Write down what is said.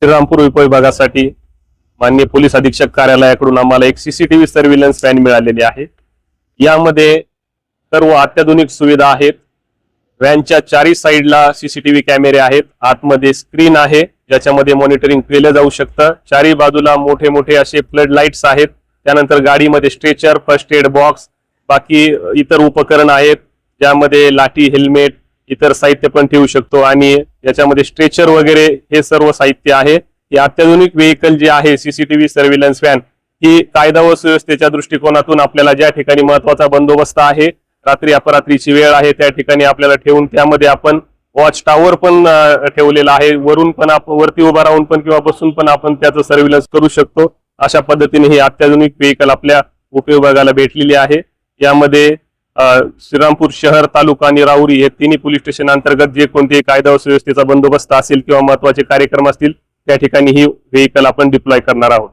श्रीरामपूर उपविभागासाठी माननीय पोलीस अधीक्षक कार्यालयाकडून आम्हाला एक सीसीटीव्ही सर्व्हिलन्स व्हॅन मिळालेली आहे। यामध्ये सर्व अत्याधुनिक सुविधा आहेत। व्हॅनच्या चारी साईडला सीसीटीव्ही कॅमेरे आहेत, आतमध्ये स्क्रीन आहे ज्याच्यामध्ये मॉनिटरिंग केलं जाऊ शकतं। चारी बाजूला मोठे मोठे असे फ्लड लाईट्स आहेत। त्यानंतर गाडीमध्ये स्ट्रेचर, फर्स्ट एड बॉक्स, बाकी इतर उपकरण आहेत ज्यामध्ये लाठी, हेल्मेट, इतर साहित्य पण ठेवू शकतो आणि याच्यामध्ये स्ट्रेचर वगैरे हे सर्व साहित्य आहे। हे अत्याधुनिक व्हेकल जे आहे सीसीटीव्ही सर्व्हिलन्स व्हॅन ही कायदा व सुव्यवस्थेच्या दृष्टिकोनातून आपल्याला ज्या ठिकाणी महत्त्वाचा बंदोबस्त आहे, रात्री अपरात्रीची वेळ आहे त्या ठिकाणी आपल्याला ठेवून त्यामध्ये आपण वॉच टावर पण ठेवलेला आहे। वरून पण आपण वरती उभा राहून पण किंवा बसून पण आपण त्याचं सर्व्हिलन्स करू शकतो। अशा पद्धतीने ही अत्याधुनिक व्हेकल आपल्या उपविभागाला भेटलेली आहे। यामध्ये श्रीरामपूर शहर, तालुका आणि राहुरी हे तिन्ही पोलीस स्टेशन अंतर्गत जे कोणते कायदा व सुव्यवस्थेचा बंदोबस्त असेल किंवा महत्त्वाचे कार्यक्रम असतील त्या ठिकाणी ही व्हेकल आपण डिप्लॉय करणार आहोत।